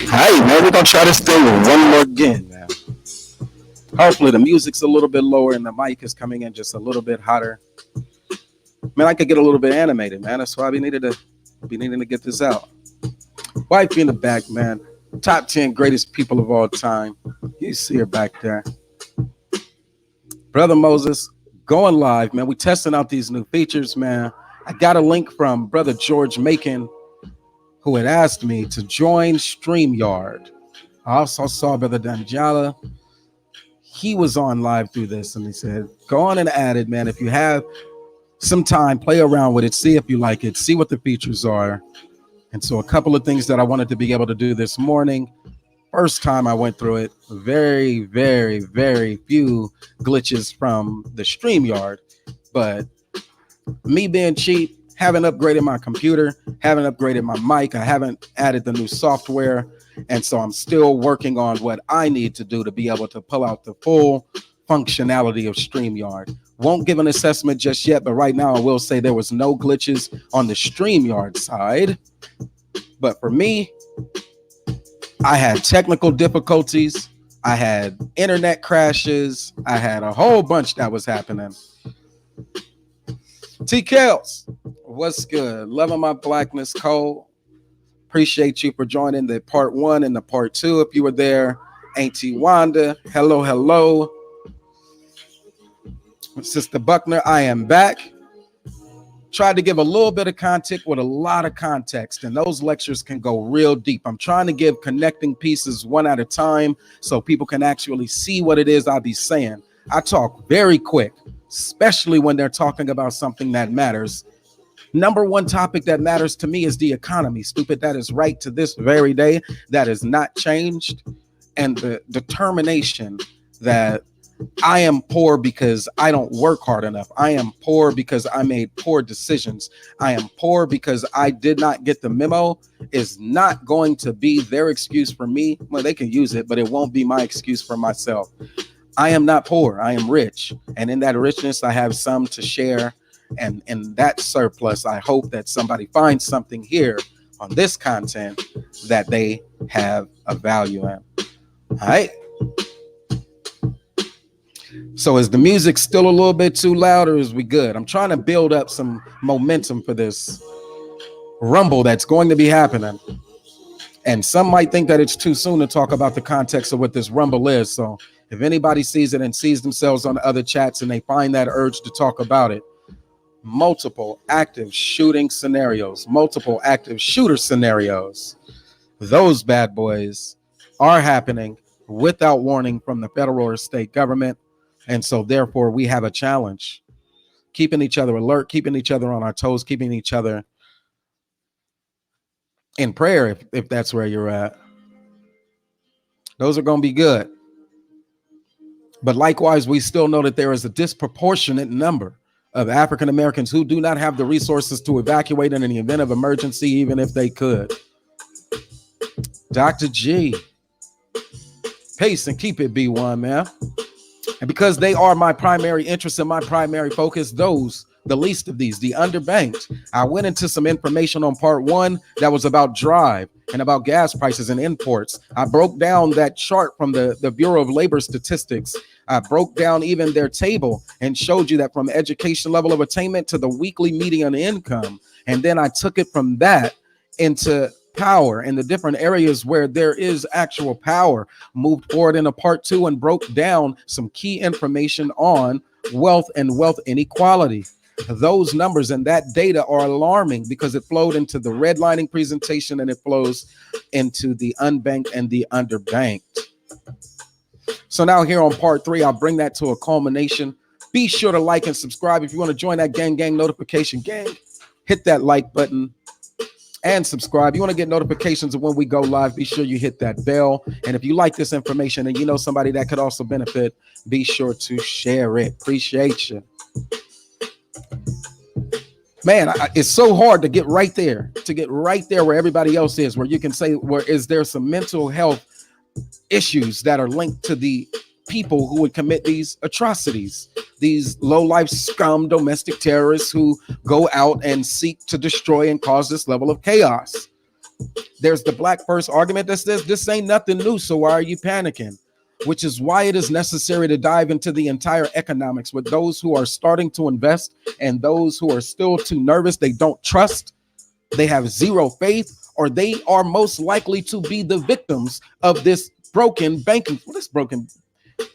Hey, man, we're gonna try this thing one more again, man. Hopefully the music's a little bit lower and the mic is coming in just a little bit hotter. Man, I could get a little bit animated, man. That's why we needed to be needing to get this out. Wife in the back, man. Top 10 greatest people of all time. You see her back there. Brother Moses, going live, man. We testing out these new features, man. I got a link from Brother George Macon, who had asked me to join StreamYard. I also saw Brother Danjala. He was on live through this and he said, go on and add it, man. If you have some time, play around with it, see if you like it, see what the features are. And so a couple of things that I wanted to be able to do this morning. First time I went through it, very, very, very few glitches from the StreamYard. But me being cheap, haven't upgraded my computer, haven't upgraded my mic, I haven't added the new software. And so I'm still working on what I need to do to be able to pull out the full functionality of StreamYard. Won't give an assessment just yet, but right now I will say there was no glitches on the StreamYard side. But for me, I had technical difficulties. I had internet crashes. I had a whole bunch that was happening. T. Kels, what's good? Loving my blackness, Cole. Appreciate you for joining the part one and the part two. If you were there, Auntie Wanda, hello, hello. Sister Buckner, I am back. Tried to give a little bit of content with a lot of context, and those lectures can go real deep. I'm trying to give connecting pieces one at a time so people can actually see what it is I'll be saying. I talk very quick, especially when they're talking about something that matters. Number one topic that matters to me is the economy. Stupid, that is right to this very day. That has not changed. And the determination that I am poor because I don't work hard enough. I am poor because I made poor decisions. I am poor because I did not get the memo is not going to be their excuse for me. Well, they can use it, but it won't be my excuse for myself. I am not poor. I am rich. And in that richness, I have some to share. And in that surplus, I hope that somebody finds something here on this content that they have a value in. All right. So is the music still a little bit too loud or is we good? I'm trying to build up some momentum for this rumble that's going to be happening. And some might think that it's too soon to talk about the context of what this rumble is. So if anybody sees it and sees themselves on other chats and they find that urge to talk about it, multiple active shooting scenarios, multiple active shooter scenarios, those bad boys are happening without warning from the federal or state government. And so therefore we have a challenge, keeping each other alert, keeping each other on our toes, keeping each other in prayer. If that's where you're at, those are going to be good. But likewise, we still know that there is a disproportionate number of African Americans who do not have the resources to evacuate in the event of emergency, even if they could. Dr. G, pace and keep it B1, man. And because they are my primary interest and my primary focus, those, the least of these, the underbanked, I went into some information on part one that was about drive and about gas prices and imports. I broke down that chart from the Bureau of Labor Statistics. I broke down even their table and showed you that from education level of attainment to the weekly median income. And then I took it from that into power in the different areas where there is actual power. Moved forward into part two and broke down some key information on wealth and wealth inequality. Those numbers and that data are alarming because it flowed into the redlining presentation and it flows into the unbanked and the underbanked. So now here on part three, I'll bring that to a culmination. Be sure to like and subscribe. If you want to join that gang notification gang, hit that like button and subscribe. You want to get notifications of when we go live, be sure you hit that bell. And if you like this information and you know somebody that could also benefit, be sure to share it. Appreciate you. Man, it's so hard to get right there where everybody else is, where you can say, where is there some mental health issues that are linked to the people who would commit these atrocities, these low-life scum domestic terrorists who go out and seek to destroy and cause this level of chaos. There's the black first argument that says this ain't nothing new, so why are you panicking? Which is why it is necessary to dive into the entire economics with those who are starting to invest and those who are still too nervous. They don't trust, they have zero faith, or they are most likely to be the victims of this broken banking. Well, this broken,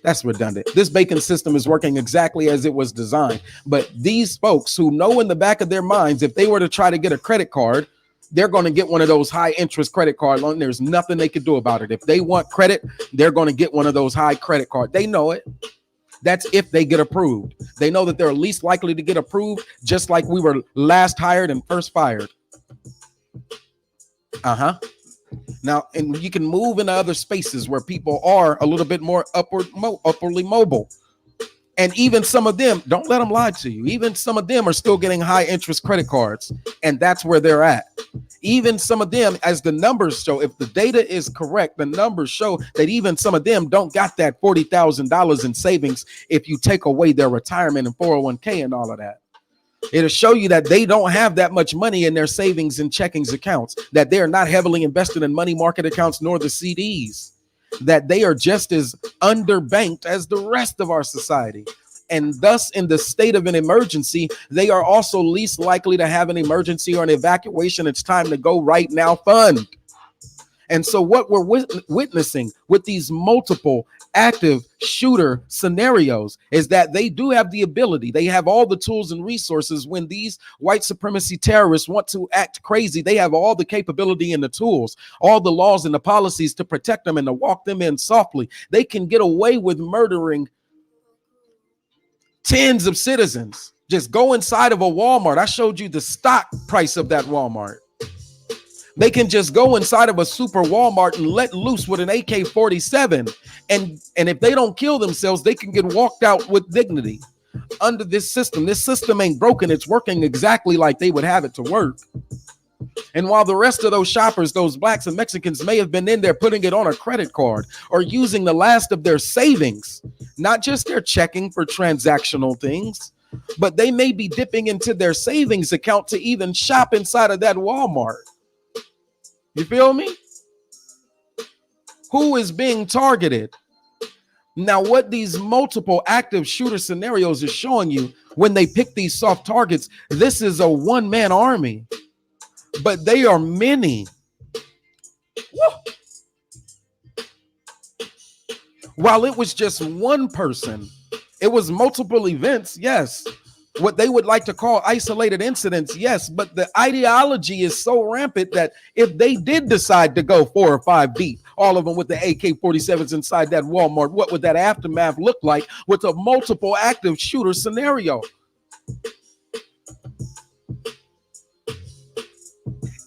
that's redundant. This banking system is working exactly as it was designed. But these folks who know in the back of their minds, if they were to try to get a credit card, they're going to get one of those high interest credit card loans. There's nothing they can do about it. If they want credit, they're going to get one of those high credit cards. They know it. That's if they get approved. They know that they're least likely to get approved, just like we were last hired and first fired. Now, and you can move into other spaces where people are a little bit more upwardly mobile. And even some of them, don't let them lie to you. Even some of them are still getting high interest credit cards. And that's where they're at. Even some of them, as the numbers show, if the data is correct, the numbers show that even some of them don't got that $40,000 in savings if you take away their retirement and 401k and all of that. It'll show you that they don't have that much money in their savings and checkings accounts, that they're not heavily invested in money market accounts nor the CDs, that they are just as underbanked as the rest of our society. And thus, in the state of an emergency, they are also least likely to have an emergency or an evacuation. It's time to go right now fund. And so what we're witnessing with these multiple active shooter scenarios is that they do have the ability. They have all the tools and resources. When these white supremacy terrorists want to act crazy, they have all the capability and the tools, all the laws and the policies to protect them and to walk them in softly. They can get away with murdering tens of citizens. Just go inside of a Walmart. I showed you the stock price of that Walmart. They can just go inside of a super Walmart and let loose with an AK-47. And if they don't kill themselves, they can get walked out with dignity under this system. This system ain't broken. It's working exactly like they would have it to work. And while the rest of those shoppers, those blacks and Mexicans, may have been in there putting it on a credit card or using the last of their savings, not just their checking for transactional things, but they may be dipping into their savings account to even shop inside of that Walmart. You feel me? Who is being targeted? Now, what these multiple active shooter scenarios is showing you when they pick these soft targets, this is a one-man army, but they are many. Woo! While it was just one person, it was multiple events, yes. What they would like to call isolated incidents, yes, but the ideology is so rampant that if they did decide to go 4 or 5 deep, all of them with the AK-47s inside that Walmart, what would that aftermath look like with a multiple active shooter scenario?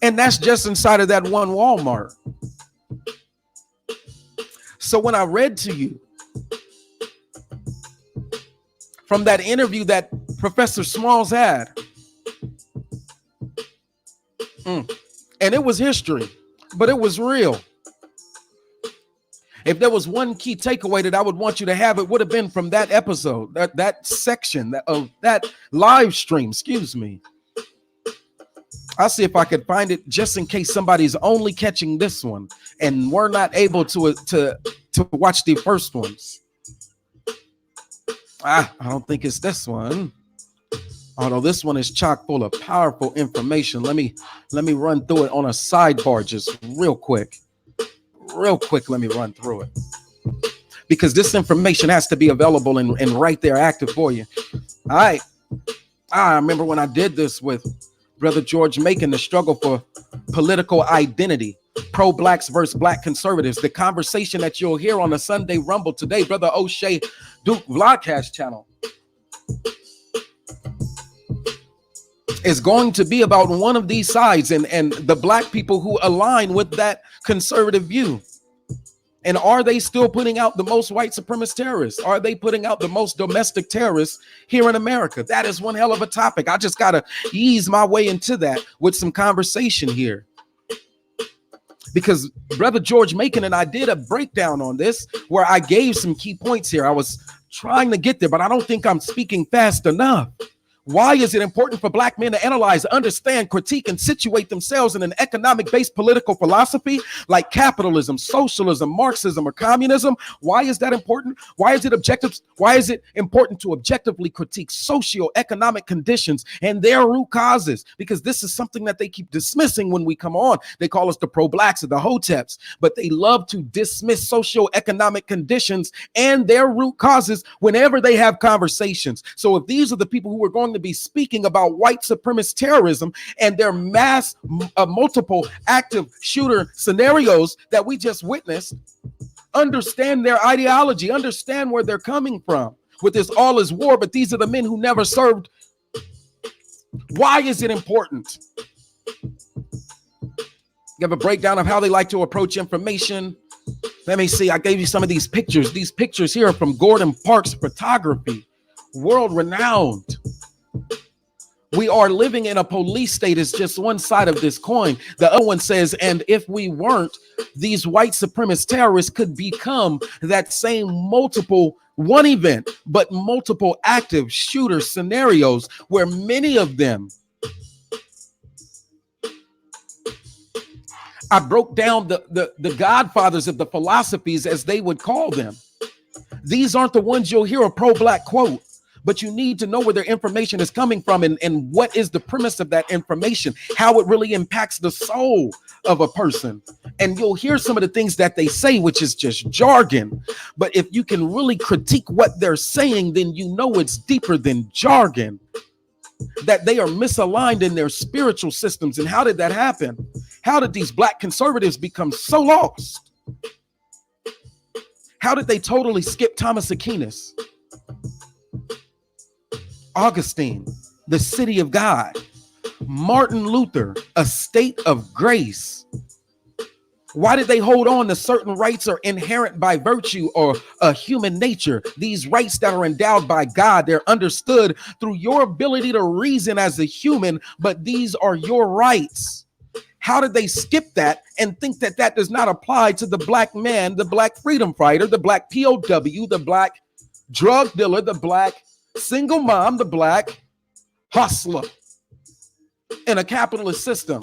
And that's just inside of that one Walmart. So when I read to you from that interview that Professor Smalls had, and it was history, but it was real. If there was one key takeaway that I would want you to have, it would have been from that episode, that section of that live stream, excuse me. I'll see if I could find it just in case somebody's only catching this one and we're not able to watch the first ones. I don't think it's this one. Although this one is chock full of powerful information. Let me run through it on a sidebar just real quick. Let me run through it. Because this information has to be available and right there active for you. All right. I remember when I did this with Brother George Macon, the struggle for political identity, pro-blacks versus black conservatives, the conversation that you'll hear on the Sunday Rumble today, Brother O'Shea Duke Vlogcast channel, is going to be about one of these sides and the black people who align with that conservative view. And are they still putting out the most white supremacist terrorists? Are they putting out the most domestic terrorists here in America? That is one hell of a topic. I just got to ease my way into that with some conversation here. Because Brother George Macon and I did a breakdown on this where I gave some key points here. I was trying to get there, but I don't think I'm speaking fast enough. Why is it important for Black men to analyze, understand, critique, and situate themselves in an economic-based political philosophy like capitalism, socialism, Marxism, or communism? Why is that important? Why is it objective? Why is it important to objectively critique socio-economic conditions and their root causes? Because this is something that they keep dismissing when we come on. They call us the pro-blacks or the hoteps, but they love to dismiss socio-economic conditions and their root causes whenever they have conversations. So if these are the people who are going to be speaking about white supremacist terrorism and their mass multiple active shooter scenarios that we just witnessed, understand their ideology, understand where they're coming from with this all is war, but these are the men who never served. Why is it important? You have a breakdown of how they like to approach information. Let me see. I gave you some of these pictures. These pictures here are from Gordon Parks Photography, world renowned. We are living in a police state is just one side of this coin. The other one says, and if we weren't, these white supremacist terrorists could become that same multiple one event, but multiple active shooter scenarios where many of them, I broke down the godfathers of the philosophies as they would call them. These aren't the ones you'll hear a pro-black quote, but you need to know where their information is coming from and what is the premise of that information, how it really impacts the soul of a person. And you'll hear some of the things that they say, which is just jargon. But if you can really critique what they're saying, then you know it's deeper than jargon, that they are misaligned in their spiritual systems. And how did that happen? How did these black conservatives become so lost? How did they totally skip Thomas Aquinas, Augustine, the city of God, Martin Luther, a state of grace? Why did they hold on to certain rights are inherent by virtue or a human nature? These rights that are endowed by God, they're understood through your ability to reason as a human, but these are your rights. How did they skip that and think that that does not apply to the black man, the black freedom fighter, the black POW, the black drug dealer, the black single mom, the black hustler in a capitalist system?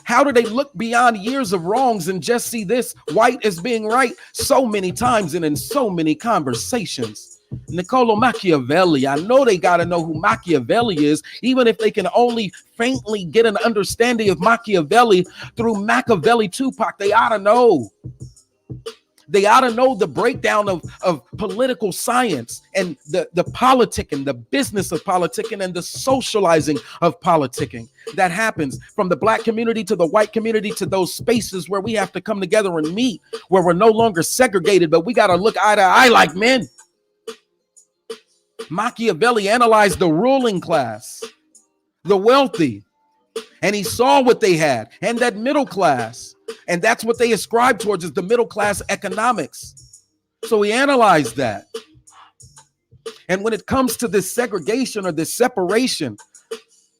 How do they look beyond years of wrongs and just see this white as being right so many times and in so many conversations? Niccolo Machiavelli, I know they got to know who Machiavelli is, even if they can only faintly get an understanding of Machiavelli through Machiavelli Tupac. They ought to know. They ought to know the breakdown of political science and the politicking, the business of politicking and the socializing of politicking that happens from the black community to the white community to those spaces where we have to come together and meet, where we're no longer segregated, but we got to look eye to eye like men. Machiavelli analyzed the ruling class, the wealthy, and he saw what they had and that middle class. And that's what they ascribe towards is the middle class economics. So he analyzed that. And when it comes to this segregation or this separation,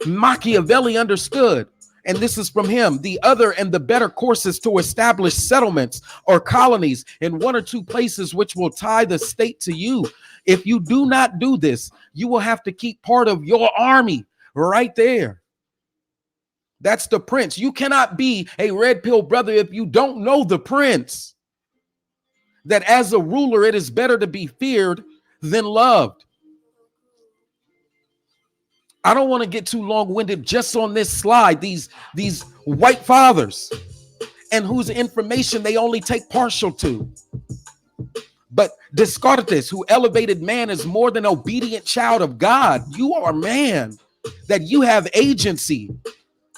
Machiavelli understood, and this is from him, the other and the better course is to establish settlements or colonies in one or two places which will tie the state to you. If you do not do this, you will have to keep part of your army right there. That's the prince. You cannot be a red pill brother if you don't know the prince. That as a ruler, it is better to be feared than loved. I don't want to get too long-winded just on this slide. These white fathers and whose information they only take partial to. But Descartes, who elevated man as more than obedient child of God, you are man, that you have agency.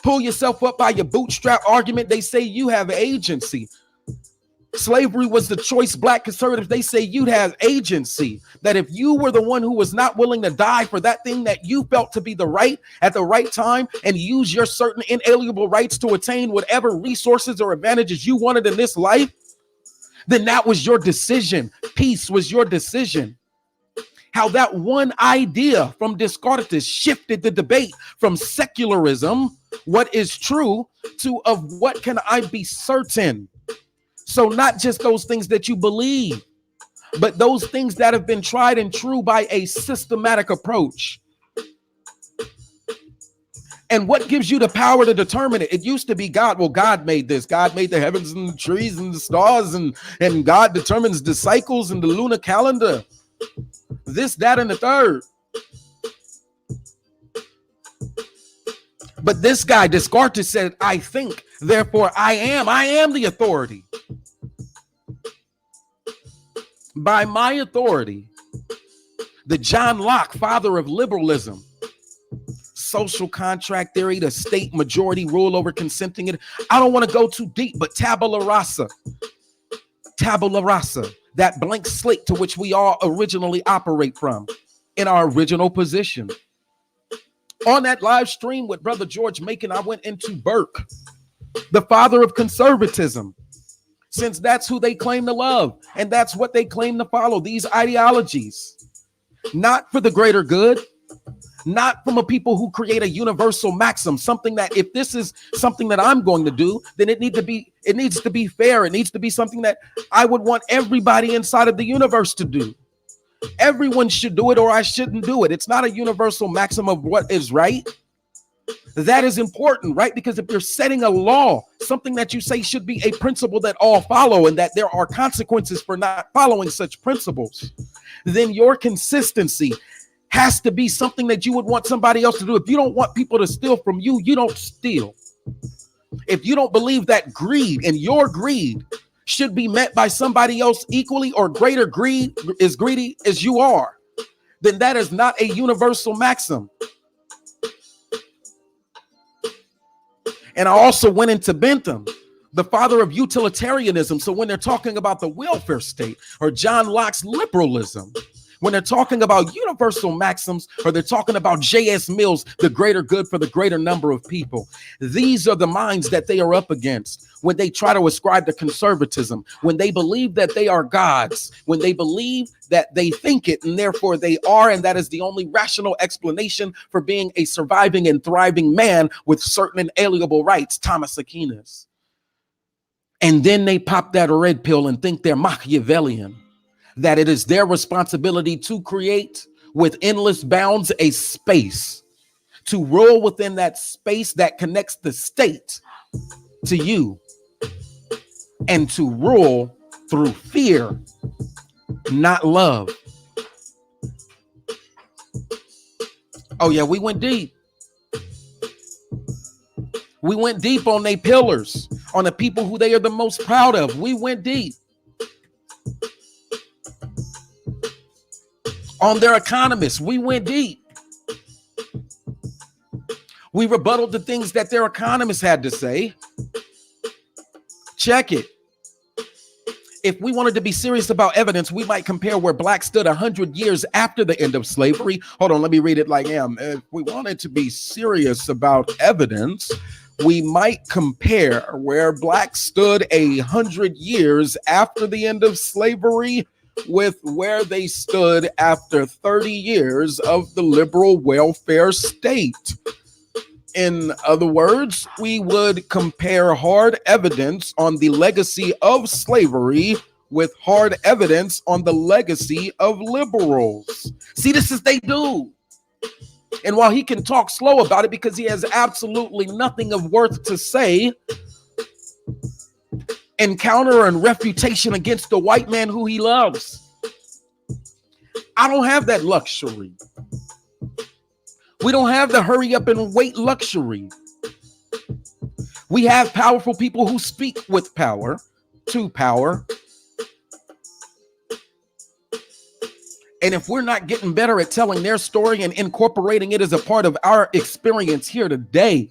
Pull yourself up by your bootstrap argument, they say you have agency. Slavery was the choice. Black conservatives, they say you'd have agency. That if you were the one who was not willing to die for that thing that you felt to be the right at the right time and use your certain inalienable rights to attain whatever resources or advantages you wanted in this life, then that was your decision. Peace was your decision. How that one idea from Descartes shifted the debate from secularism, what is true, to of what can I be certain. So not just those things that you believe, but those things that have been tried and true by a systematic approach. And what gives you the power to determine it? It used to be God. Well, God made this. God made the heavens and the trees and the stars, and God determines the cycles and the lunar calendar. This, that, and the third. But this guy, Descartes, said, I think, therefore I am. I am the authority. By my authority, the John Locke, father of liberalism, social contract theory, the state majority rule over consenting it. I don't want to go too deep, but tabula rasa, that blank slate to which we all originally operate from in our original position. On that live stream with Brother George Macon, I went into Burke, the father of conservatism, since that's who they claim to love and that's what they claim to follow, these ideologies, not for the greater good, not from a people who create a universal maxim, something that if this is something that I'm going to do, then it needs to be fair. It needs to be something that I would want everybody inside of the universe to do. Everyone should do it or I shouldn't do it. It's not a universal maxim of what is right. That is important, right? Because if you're setting a law, something that you say should be a principle that all follow and that there are consequences for not following such principles, then your consistency has to be something that you would want somebody else to do. If you don't want people to steal from you, you don't steal. If you don't believe that greed and your greed should be met by somebody else equally or greater greedy as you are, then that is not a universal maxim. And I also went into Bentham, the father of utilitarianism. So when they're talking about the welfare state or John Locke's liberalism, when they're talking about universal maxims, or they're talking about J.S. Mills, the greater good for the greater number of people, these are the minds that they are up against when they try to ascribe to conservatism, when they believe that they are gods, when they believe that they think it and therefore they are, and that is the only rational explanation for being a surviving and thriving man with certain inalienable rights, Thomas Aquinas. And then they pop that red pill and think they're Machiavellian, that it is their responsibility to create with endless bounds a space, to rule within that space that connects the state to you, and to rule through fear, not love. Oh yeah, we went deep. We went deep on their pillars, on the people who they are the most proud of. We went deep. On their economists, we went deep. We rebutted the things that their economists had to say. Check it. If we wanted to be serious about evidence, we might compare where blacks stood 100 years after the end of slavery. Hold on, let me read it like I am. If we wanted to be serious about evidence, we might compare where blacks stood 100 years after the end of slavery with where they stood after 30 years of the liberal welfare state. In other words, we would compare hard evidence on the legacy of slavery with hard evidence on the legacy of liberals. See, this is they do. And while he can talk slow about it because he has absolutely nothing of worth to say in counter and refutation against the white man who he loves, I don't have that luxury. We don't have the hurry up and wait luxury. We have powerful people who speak with power, to power. And if we're not getting better at telling their story and incorporating it as a part of our experience here today,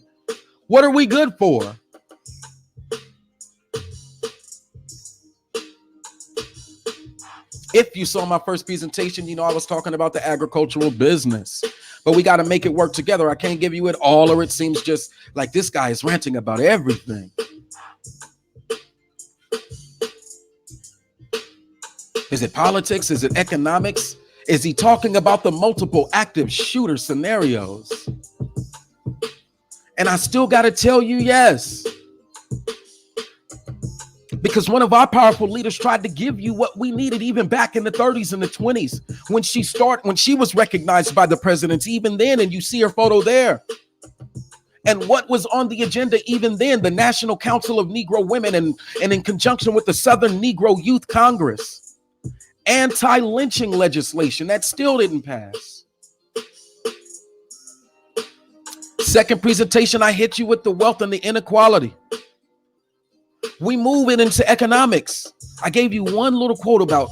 what are we good for? If you saw my first presentation, you know I was talking about the agricultural business. But we got to make it work together. I can't give you it all, or it seems just like this guy is ranting about everything. Is it politics? Is it economics? Is he talking about the multiple active shooter scenarios? And I still got to tell you yes. Because one of our powerful leaders tried to give you what we needed even back in the 30s and the 20s when she was recognized by the presidents, even then, and you see her photo there. And what was on the agenda even then? The National Council of Negro Women, and in conjunction with the Southern Negro Youth Congress, anti-lynching legislation that still didn't pass. Second presentation, I hit you with the wealth and the inequality. We move it into economics. I gave you one little quote about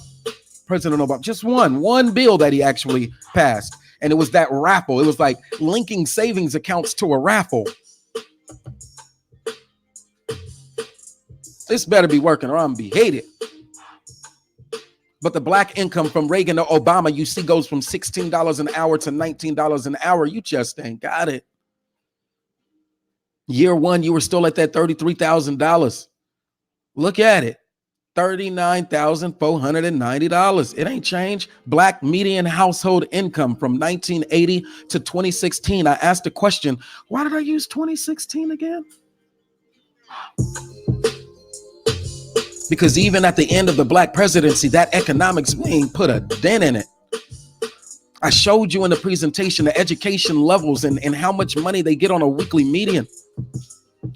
President Obama, just one bill that he actually passed. And it was that raffle. It was like linking savings accounts to a raffle. This better be working or I'm be hated. But the black income from Reagan to Obama, you see, goes from $16 an hour to $19 an hour. You just ain't got it. Year one, you were still at that $33,000. Look at it. $39,490. It ain't changed. Black median household income from 1980 to 2016. I asked the question, why did I use 2016 again? Because even at the end of the black presidency, that economics, we ain't put a dent in it. I showed you in the presentation the education levels and how much money they get on a weekly median.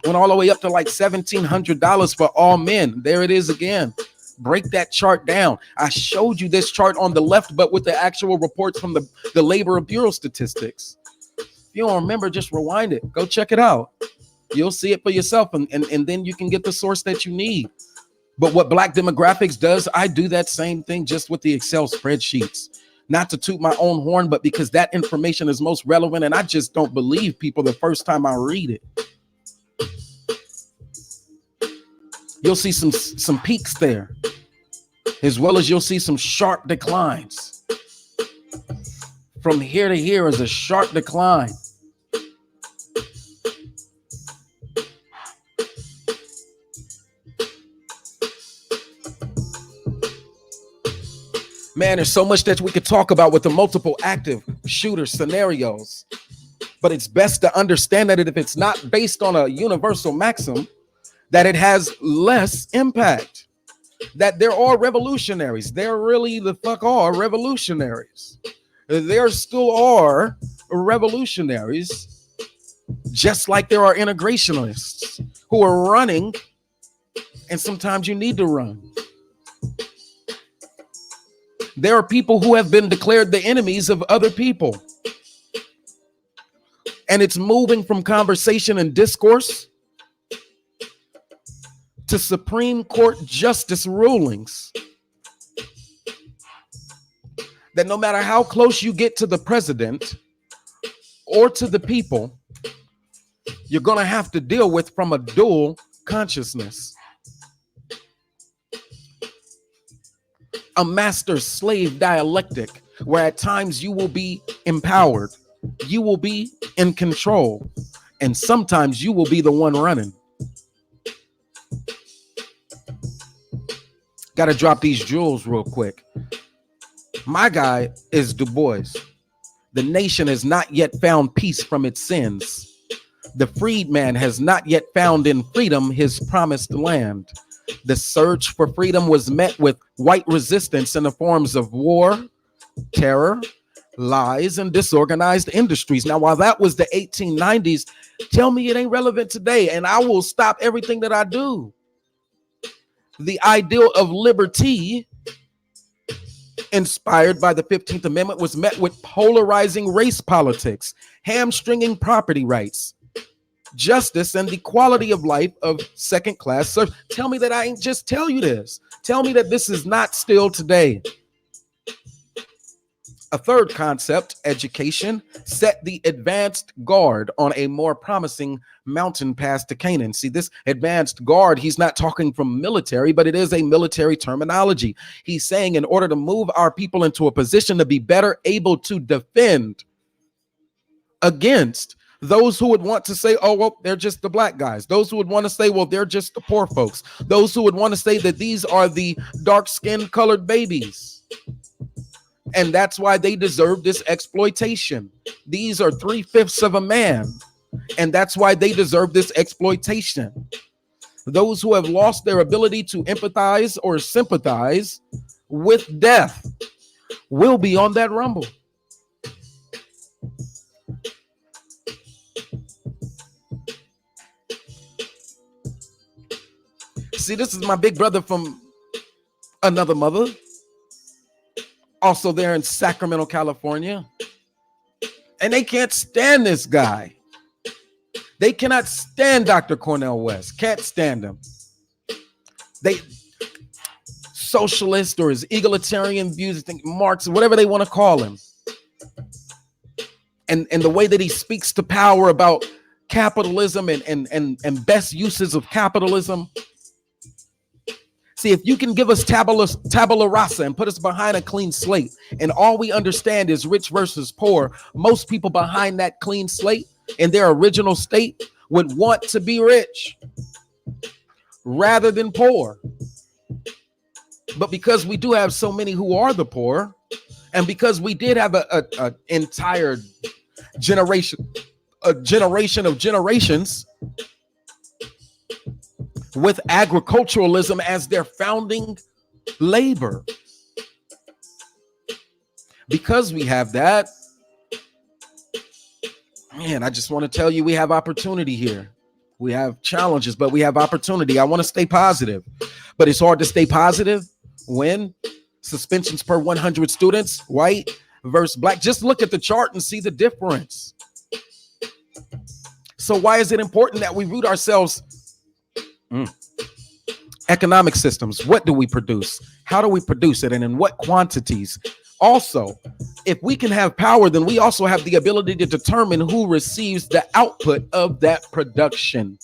Went all the way up to like $1,700 for all men. There it is again. Break that chart down. I showed you this chart on the left, but with the actual reports from the Labor Bureau statistics. If you don't remember, just rewind it. Go check it out. You'll see it for yourself, and then you can get the source that you need. But what Black Demographics does, I do that same thing just with the Excel spreadsheets. Not to toot my own horn, but because that information is most relevant, and I just don't believe people the first time I read it. You'll see some peaks there, as well as you'll see some sharp declines. From here to here is a sharp decline. Man, there's so much that we could talk about with the multiple active shooter scenarios, but it's best to understand that if it's not based on a universal maxim, that it has less impact, that there are revolutionaries. There really the fuck are revolutionaries. There still are revolutionaries, just like there are integrationists who are running, and sometimes you need to run. There are people who have been declared the enemies of other people. And it's moving from conversation and discourse to Supreme Court justice rulings. That no matter how close you get to the president or to the people, you're going to have to deal with from a dual consciousness. A master-slave dialectic where at times you will be empowered, you will be in control, and sometimes you will be the one running. Got to drop these jewels real quick. My guy is Du Bois. The nation has not yet found peace from its sins. The freedman has not yet found in freedom his promised land. The search for freedom was met with white resistance in the forms of war, terror, lies, and disorganized industries. Now, while that was the 1890s, tell me it ain't relevant today, and I will stop everything that I do. The ideal of liberty, inspired by the 15th Amendment, was met with polarizing race politics, hamstringing property rights, justice, and the quality of life of second-class serfs. Tell me that I ain't just tell you this. Tell me that this is not still today. A third concept, education, set the advanced guard on a more promising mountain path to Canaan. See, this advanced guard, he's not talking from military, but it is a military terminology. He's saying in order to move our people into a position to be better able to defend against those who would want to say, oh, well, they're just the black guys. Those who would want to say, well, they're just the poor folks. Those who would want to say that these are the dark-skinned colored babies. And that's why they deserve this exploitation. These are 3/5 of a man. And that's why they deserve this exploitation. Those who have lost their ability to empathize or sympathize with death will be on that rumble. See, this is my big brother from another mother, also there in Sacramento, California. And they can't stand this guy. They cannot stand Dr. Cornel West. Can't stand him. They socialist or his egalitarian views, think Marx, whatever they want to call him. And the way that he speaks to power about capitalism and best uses of capitalism. See, if you can give us tabula rasa and put us behind a clean slate, and all we understand is rich versus poor, most people behind that clean slate in their original state would want to be rich rather than poor. But because we do have so many who are the poor, and because we did have a entire generation of generations with agriculturalism as their founding labor, because we have that, man, I just want to tell you, we have opportunity here. We have challenges, but we have opportunity. I want to stay positive, but it's hard to stay positive when suspensions per 100 students, white versus black. Just look at the chart and see the difference. So why is it important that we root ourselves? Economic systems. What do we produce? How do we produce it? And in what quantities? Also, if we can have power, then we also have the ability to determine who receives the output of that production,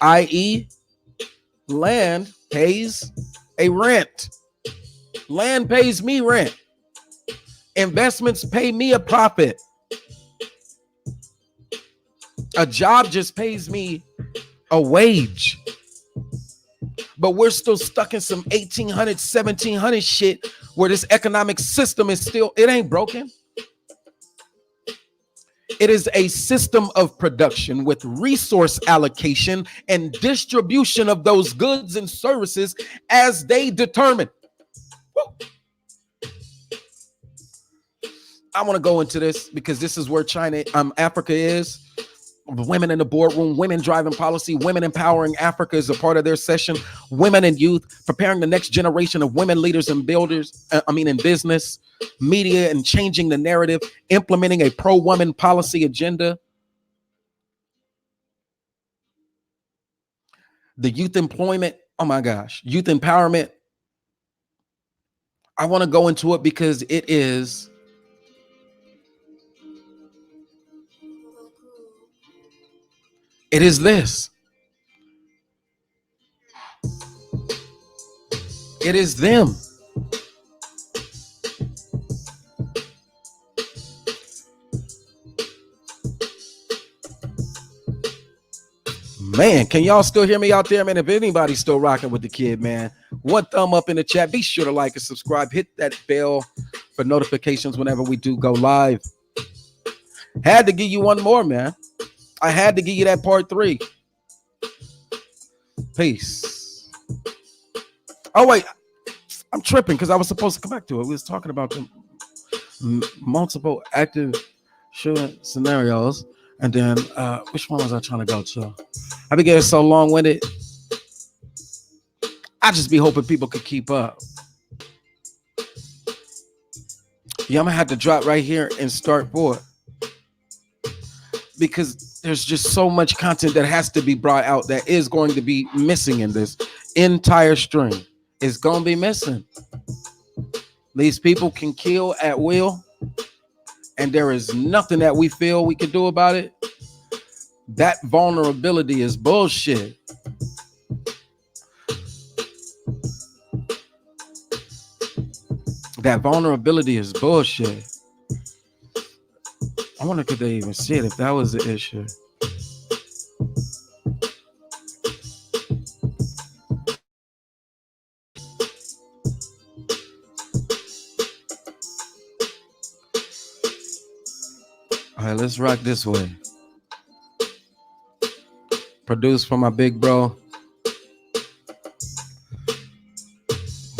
i.e., land pays a rent. Land pays me rent. Investments pay me a profit. A job just pays me a wage. But we're still stuck in some 1800, 1700 shit where this economic system is still, it ain't broken. It is a system of production with resource allocation and distribution of those goods and services as they determine. Woo. I want to go into this because this is where Africa is. Women in the boardroom, women driving policy, women empowering Africa is a part of their session. Women and youth, preparing the next generation of women leaders and builders, in business, media, and changing the narrative, implementing a pro-woman policy agenda. The youth employment, oh my gosh, youth empowerment. I want to go into it because it is this. It is them. Man, can y'all still hear me out there, man? If anybody's still rocking with the kid, man, one thumb up in the chat. Be sure to like and subscribe. Hit that bell for notifications whenever we do go live. Had to give you one more, man. I had to give you that part 3. Peace. Oh, wait. I'm tripping because I was supposed to come back to it. We was talking about the multiple active shooting scenarios. And then which one was I trying to go to? I be getting so long-winded. I just be hoping people could keep up. Yeah, I'm gonna have to drop right here and start forward because there's just so much content that has to be brought out that is going to be missing in this entire stream. It's gonna be missing. These people can kill at will, and there is nothing that we feel we can do about it. That vulnerability is bullshit. That vulnerability is bullshit. I wonder could they even see it if that was the issue. All right, let's rock this way. Produced for my big bro.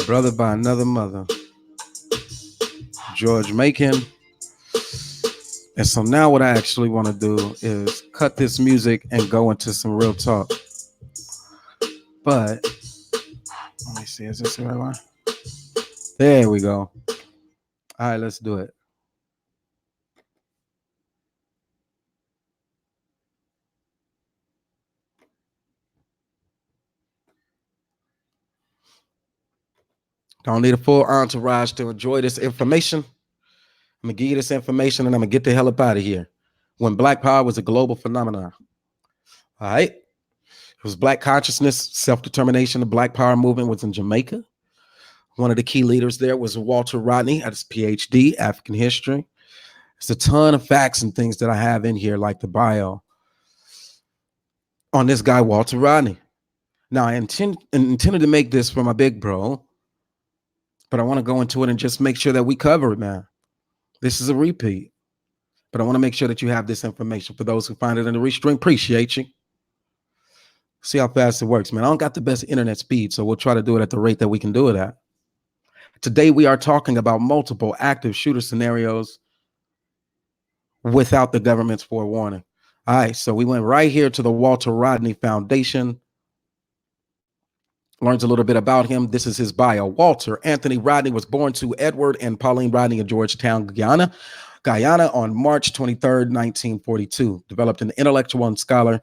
Brother by another mother. George Macon. And so now what I actually want to do is cut this music and go into some real talk. But see, is this the right one? There we go. All right, let's do it. Don't need a full entourage to enjoy this information. I'm gonna give you this information and I'm gonna get the hell up out of here. When Black Power was a global phenomenon. All right. It was Black consciousness, self-determination. The Black Power movement was in Jamaica. One of the key leaders there was Walter Rodney at his PhD, African history. There's a ton of facts and things that I have in here, like the bio on this guy, Walter Rodney. Now, I intended to make this for my big bro, but I want to go into it and just make sure that we cover it, man. This is a repeat, but I want to make sure that you have this information for those who find it in the restream. Appreciate you. See how fast it works, man. I don't got the best internet speed, so we'll try to do it at the rate that we can do it at. Today, we are talking about multiple active shooter scenarios without the government's forewarning. All right, so we went right here to the Walter Rodney Foundation. Learns a little bit about him. This is his bio. Walter Anthony Rodney was born to Edward and Pauline Rodney in Georgetown, Guyana on March 23rd, 1942. Developed an intellectual and scholar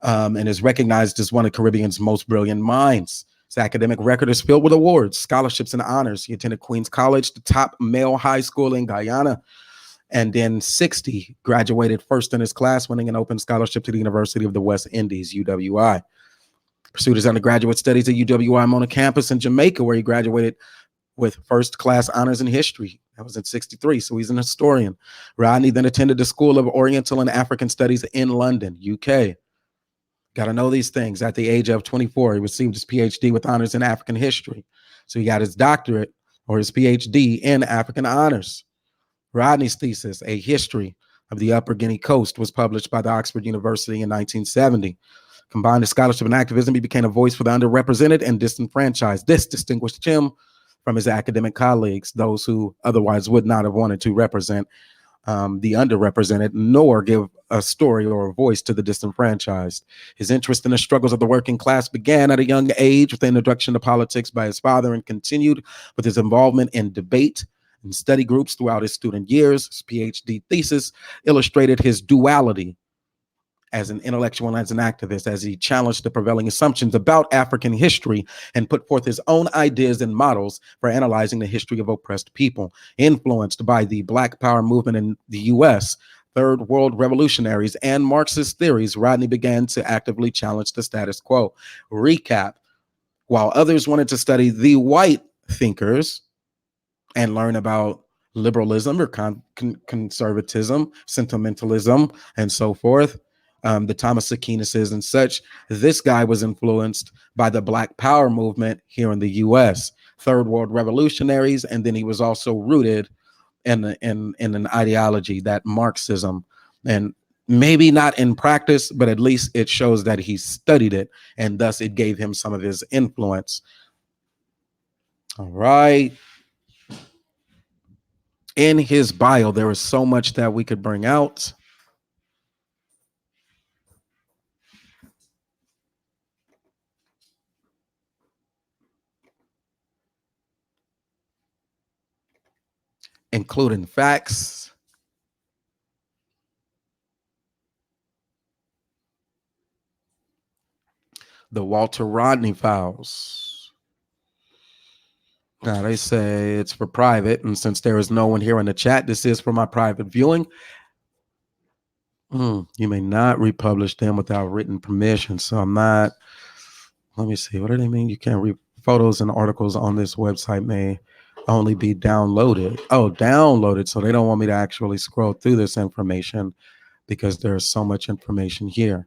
and is recognized as one of the Caribbean's most brilliant minds. His academic record is filled with awards, scholarships, and honors. He attended Queens College, the top male high school in Guyana, and in 60, graduated first in his class, winning an open scholarship to the University of the West Indies, UWI. Pursued his undergraduate studies at UWI Mona campus in Jamaica, where he graduated with first class honors in history. That was in 63, so he's an historian. Rodney then attended the School of Oriental and African Studies in London, UK. Got to know these things. At the age of 24, he received his PhD with honors in African history. So he got his doctorate or his PhD in African honors. Rodney's thesis, A History of the Upper Guinea Coast, was published by the Oxford University in 1970. Combined his scholarship and activism, he became a voice for the underrepresented and disenfranchised. This distinguished him from his academic colleagues, those who otherwise would not have wanted to represent the underrepresented, nor give a story or a voice to the disenfranchised. His interest in the struggles of the working class began at a young age with the introduction to politics by his father and continued with his involvement in debate and study groups throughout his student years. His PhD thesis illustrated his duality as an intellectual and as an activist, as he challenged the prevailing assumptions about African history and put forth his own ideas and models for analyzing the history of oppressed people. Influenced by the Black Power movement in the U.S., Third World revolutionaries, and Marxist theories, Rodney began to actively challenge the status quo. Recap: while others wanted to study the white thinkers and learn about liberalism or conservatism, sentimentalism, and so forth, the Thomas Aquinas and such, this guy was influenced by the Black Power movement here in the U.S., Third World revolutionaries, and then he was also rooted in an ideology, that Marxism, and maybe not in practice, but at least it shows that he studied it, and thus it gave him some of his influence. All right. In his bio, there is so much that we could bring out. Including facts, the Walter Rodney files. Now they say it's for private, and since there is no one here in the chat, this is for my private viewing. You may not republish them without written permission. So I'm not. Let me see. What do they mean? You can't read photos and articles on this website may only be downloaded. Oh, downloaded. So they don't want me to actually scroll through this information because there's so much information here.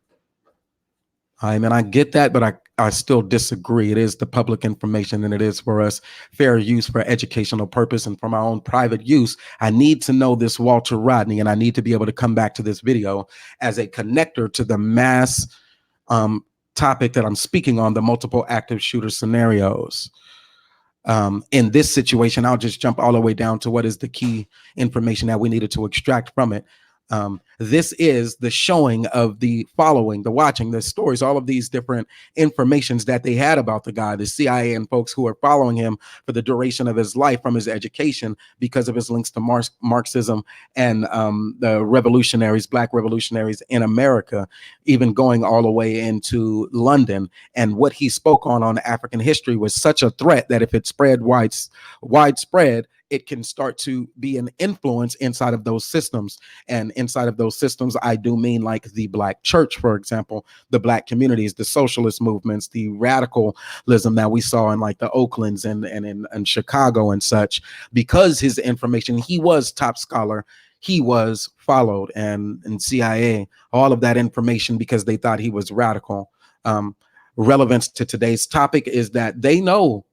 I mean, I get that, but I still disagree. It is the public information, and it is for us fair use for educational purpose and for my own private use. I need to know this Walter Rodney, and I need to be able to come back to this video as a connector to the M.A.S.S topic that I'm speaking on, the multiple active shooter scenarios. In this situation, I'll just jump all the way down to what is the key information that we needed to extract from it. This is the showing of the following, the watching, the stories, all of these different informations that they had about the guy, the CIA and folks who are following him for the duration of his life, from his education, because of his links to Marxism and the revolutionaries, black revolutionaries in America, even going all the way into London. And what he spoke on African history was such a threat that if it spread widespread, it can start to be an influence inside of those systems. And inside of those systems, I do mean like the Black church, for example, the Black communities, the socialist movements, the radicalism that we saw in like the Oaklands and in Chicago and such. Because his information, he was top scholar, he was followed, and CIA, all of that information, because they thought he was radical. Relevance to today's topic is that they know,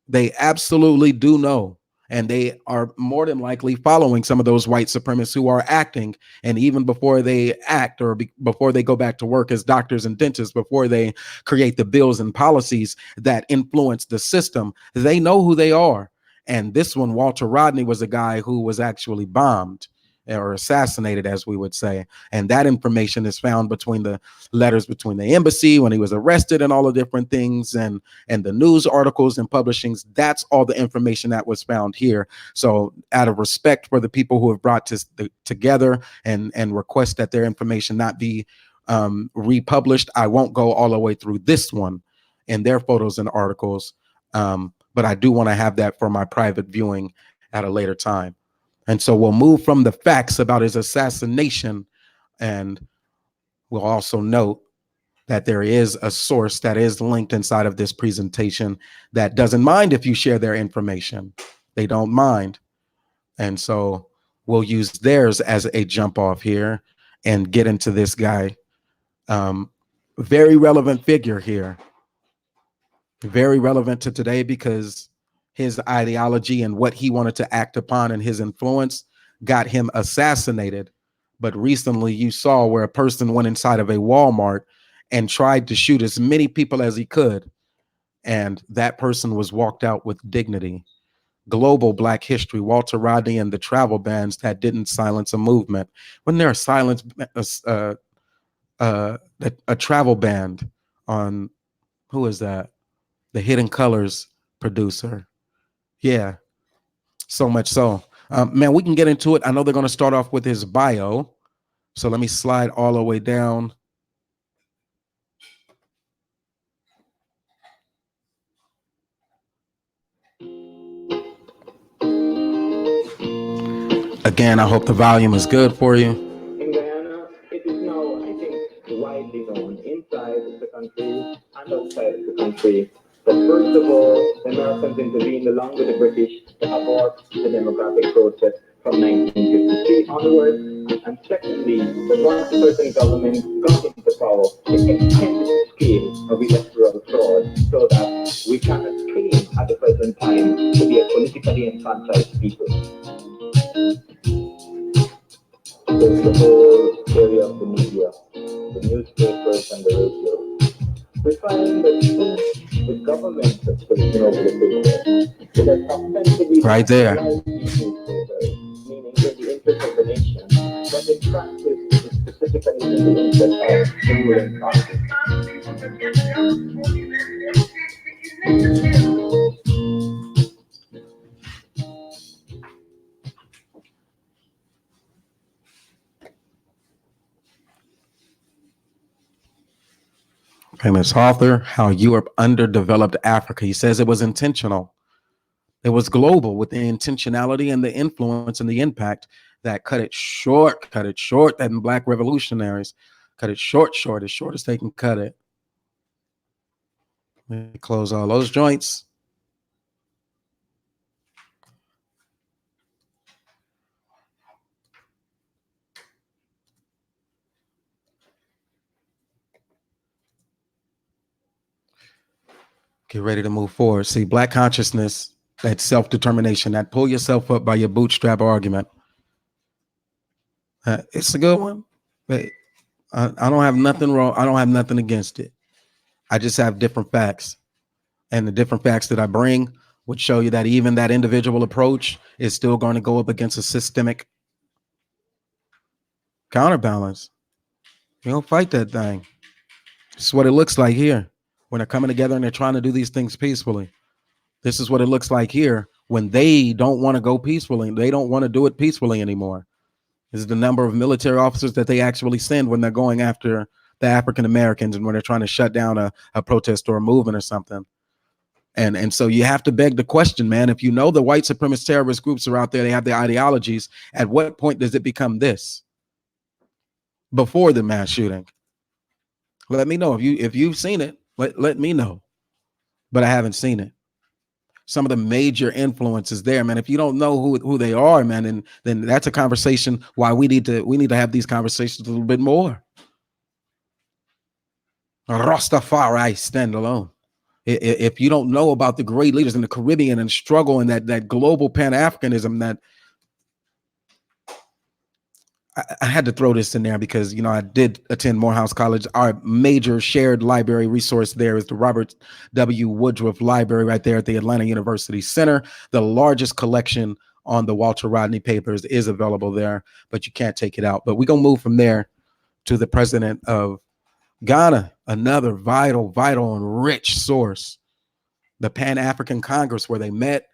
they absolutely do know, and they are more than likely following some of those white supremacists who are acting. And even before they act, or before they go back to work as doctors and dentists, before they create the bills and policies that influence the system, they know who they are. And this one, Walter Rodney, was a guy who was actually bombed or assassinated, as we would say. And that information is found between the letters between the embassy when he was arrested and all the different things, and the news articles and publishings. That's all the information that was found here. So out of respect for the people who have brought together and request that their information not be republished, I won't go all the way through this one and their photos and articles. But I do want to have that for my private viewing at a later time. And so we'll move from the facts about his assassination, and we'll also note that there is a source that is linked inside of this presentation that doesn't mind if you share their information. They don't mind. And so we'll use theirs as a jump off here and get into this guy. Very relevant figure here. Very relevant to today, because his ideology and what he wanted to act upon and his influence got him assassinated. But recently you saw where a person went inside of a Walmart and tried to shoot as many people as he could, and that person was walked out with dignity. Global Black history, Walter Rodney and the travel bans that didn't silence a movement. When there a silence, a travel band on, who is that? The Hidden Colors producer. Yeah, so much so. Man, we can get into it. I know they're going to start off with his bio. So let me slide all the way down. Again, I hope the volume is good for you. In Guyana, it is now, I think, widely known inside the country and outside of the country that first of all, the Americans intervened along with the British to abort the democratic process from 1953 onwards, and secondly, that once a certain government got into power, it extended the scale of electoral fraud so that we cannot claim at the present time to be a politically enfranchised people. There's the whole area of the media, the newspapers and the radio. We find that since the government has taken over the business, it has ostensibly Right there. nationalized these newspapers, meaning in the interest of the nation, but in practice it is specifically in the interest of the ruling class. Famous author, How Europe Underdeveloped Africa. He says it was intentional. It was global, with the intentionality and the influence and the impact that cut it short, than Black revolutionaries. Cut it short, as short as they can cut it. Let me close all those joints. Get ready to move forward. See, Black consciousness, that self-determination, that pull yourself up by your bootstrap argument. It's a good one, but I don't have nothing wrong. I don't have nothing against it. I just have different facts, and the different facts that I bring would show you that even that individual approach is still going to go up against a systemic Counterbalance. You don't fight that thing. This is what it looks like here when they're coming together and they're trying to do these things peacefully. This is what it looks like here when they don't want to go peacefully. They don't want to do it peacefully anymore. This is the number of military officers that they actually send when they're going after the African Americans and when they're trying to shut down a protest or a movement or something. And so you have to beg the question, man, if you know the white supremacist terrorist groups are out there, they have the ideologies, at what point does it become this? Before the mass shooting. Let me know if you've seen it. Let me know. But I haven't seen it. Some of the major influences there, man. If you don't know who they are, man, then that's a conversation why we need to have these conversations a little bit more. Rastafari stand alone. If you don't know about the great leaders in the Caribbean and struggle and that global Pan-Africanism, that I had to throw this in there because, I did attend Morehouse College. Our major shared library resource there is the Robert W. Woodruff Library right there at the Atlanta University Center. The largest collection on the Walter Rodney papers is available there, but you can't take it out. But we're going to move from there to the president of Ghana, another vital and rich source. The Pan-African Congress, where they met,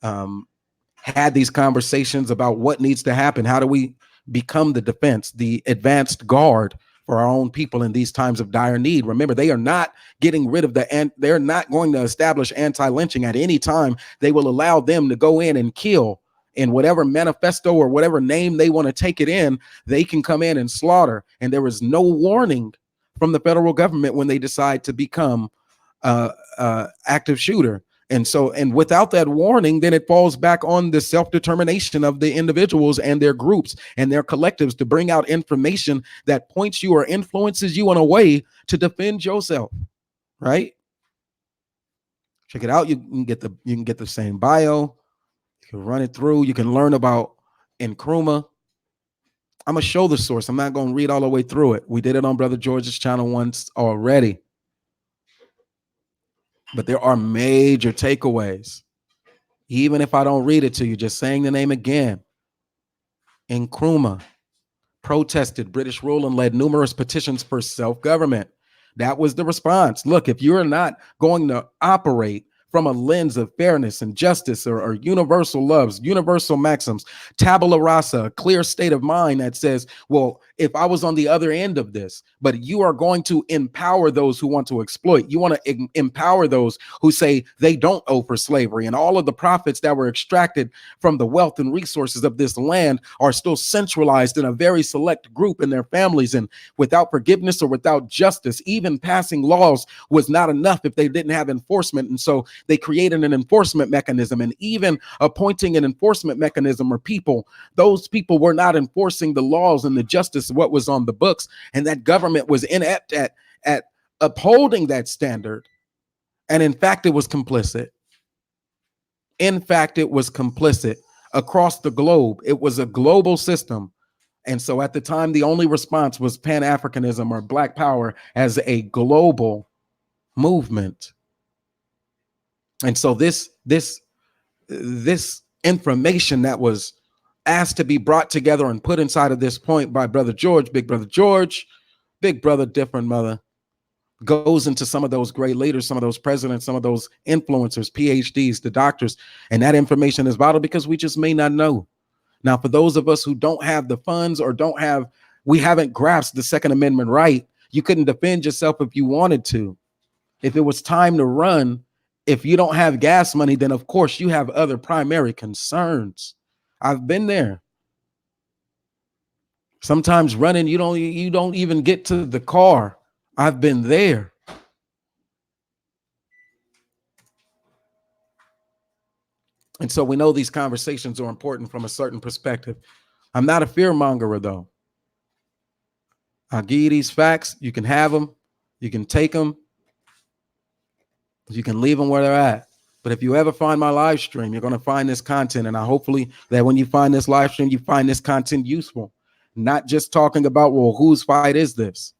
had these conversations about what needs to happen. How do we become the defense, the advanced guard for our own people in these times of dire need? Remember, they are not getting rid of they're not going to establish anti-lynching at any time. They will allow them to go in and kill in whatever manifesto or whatever name they want to take it in. They can come in and slaughter. And there is no warning from the federal government when they decide to become active shooter. And without that warning, then it falls back on the self-determination of the individuals and their groups and their collectives to bring out information that points you or influences you in a way to defend yourself. Right? Check it out. You can get the same bio. You can run it through. You can learn about Nkrumah. I'm gonna show the source. I'm not gonna read all the way through it. We did it on Brother George's channel once already. But there are major takeaways. Even if I don't read it to you, just saying the name again. Nkrumah protested British rule and led numerous petitions for self-government. That was the response. Look, if you're not going to operate from a lens of fairness and justice or universal loves, universal maxims, tabula rasa, a clear state of mind that says, well, if I was on the other end of this, but you are going to empower those who want to exploit. You want to empower those who say they don't owe for slavery, and all of the profits that were extracted from the wealth and resources of this land are still centralized in a very select group and their families. And without forgiveness or without justice, even passing laws was not enough if they didn't have enforcement. And so they created an enforcement mechanism, and even appointing an enforcement mechanism or people, those people were not enforcing the laws and the justice of what was on the books. And that government was inept at upholding that standard. And in fact, it was complicit. In fact, it was complicit across the globe. It was a global system. And so at the time, the only response was Pan-Africanism or Black Power as a global movement. And so this information that was asked to be brought together and put inside of this point by Brother George, Big Brother Different Mother, goes into some of those great leaders, some of those presidents, some of those influencers, PhDs, the doctors, and that information is vital because we just may not know. Now, for those of us who don't have the funds or we haven't grasped the Second Amendment right, you couldn't defend yourself if you wanted to. If it was time to run, if you don't have gas money, then of course you have other primary concerns. I've been there. Sometimes running, you don't even get to the car. I've been there. And so we know these conversations are important from a certain perspective. I'm not a fear mongerer, though. I'll give you these facts. You can have them. You can take them. You can leave them where they're at. But if you ever find my live stream, you're going to find this content. And I hopefully that when you find this live stream, you find this content useful. Not just talking about, well, whose fight is this?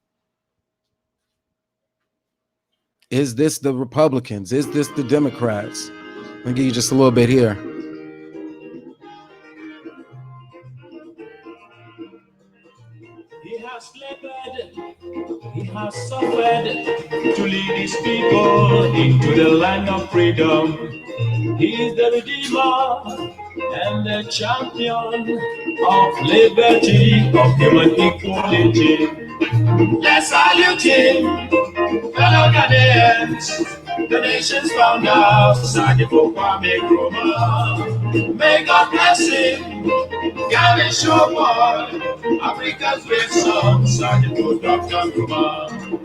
Is this the Republicans? Is this the Democrats? Let me give you just a little bit here. lead his people into the land of freedom. He is the Redeemer and the champion of liberty, of human equality. Let's salute him, fellow Ghanaians, the nation's founder, Sadipo Kwame Nkrumah. May God bless him, Ghana show boy, Africa's great son, Sadipo Dr. Nkrumah.